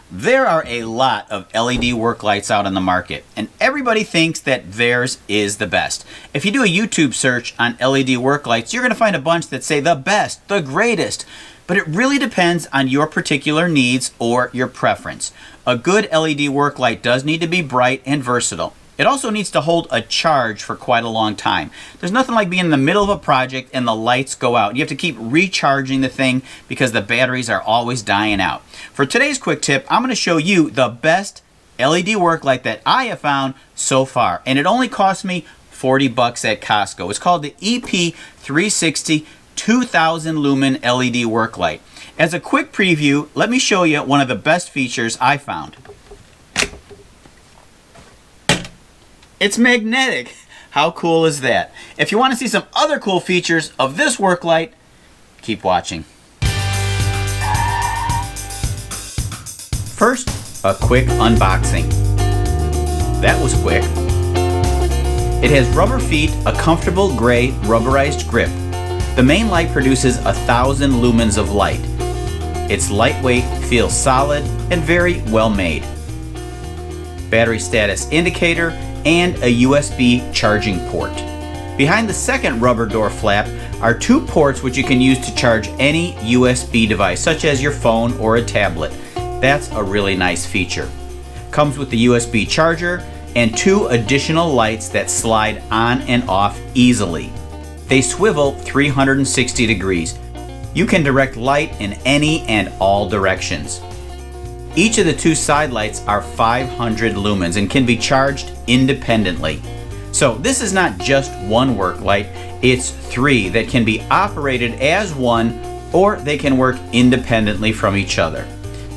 There are a lot of LED work lights out on the market, and everybody thinks that theirs is the best. If you do a YouTube search on LED work lights, you're going to find a bunch that say the best, the greatest. But it really depends on your particular needs or your preference. A good LED work light does need to be bright and versatile. It also needs to hold a charge for quite a long time. There's nothing like being in the middle of a project and the lights go out. You have to keep recharging the thing because the batteries are always dying out. For today's quick tip, I'm going to show you the best LED work light that I have found so far. And it only cost me 40 bucks at Costco. It's called the EP360 2000 lumen LED work light. As a quick preview, let me show you one of the best features I found. It's magnetic. How cool is that? If you want to see some other cool features of this work light, keep watching. First, a quick unboxing. That was quick. It has rubber feet, a comfortable gray rubberized grip. The main light produces 1,000 lumens of light. It's lightweight, feels solid, and very well made. Battery status indicator and a USB charging port. Behind the second rubber door flap are two ports which you can use to charge any USB device, such as your phone or a tablet. That's a really nice feature. Comes with the USB charger and two additional lights that slide on and off easily. They swivel 360 degrees. You can direct light in any and all directions. Each of the two side lights are 500 lumens and can be charged independently. So this is not just one work light, it's three that can be operated as one, or they can work independently from each other.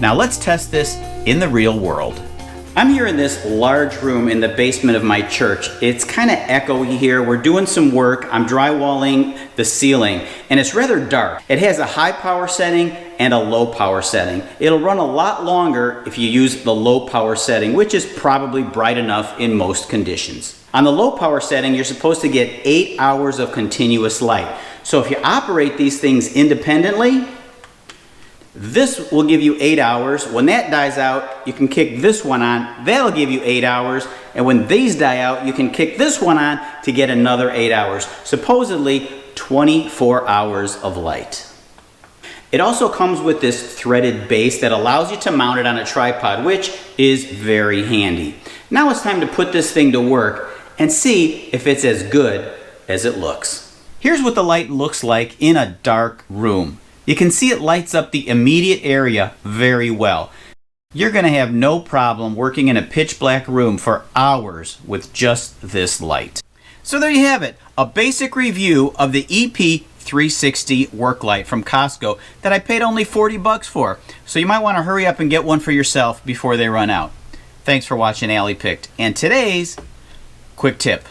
Now let's test this in the real world. I'm here in this large room in the basement of my church. It's kind of echoey here. We're doing some work. I'm drywalling the ceiling and it's rather dark. It has a high power setting and a low power setting. It'll run a lot longer if you use the low power setting, which is probably bright enough in most conditions. On the low power setting, you're supposed to get 8 hours of continuous light. So if you operate these things independently, this will give you 8 hours. When that dies out, you can kick this one on. That'll give you 8 hours. And when these die out, you can kick this one on to get another 8 hours. Supposedly 24 hours of light. It also comes with this threaded base that allows you to mount it on a tripod, which is very handy. Now it's time to put this thing to work and see if it's as good as it looks. Here's what the light looks like in a dark room. You can see it lights up the immediate area very well. You're going to have no problem working in a pitch black room for hours with just this light. So there you have it, a basic review of the EP360 work light from Costco that I paid only 40 bucks for. So you might want to hurry up and get one for yourself before they run out. Thanks for watching Allie Picked and today's quick tip.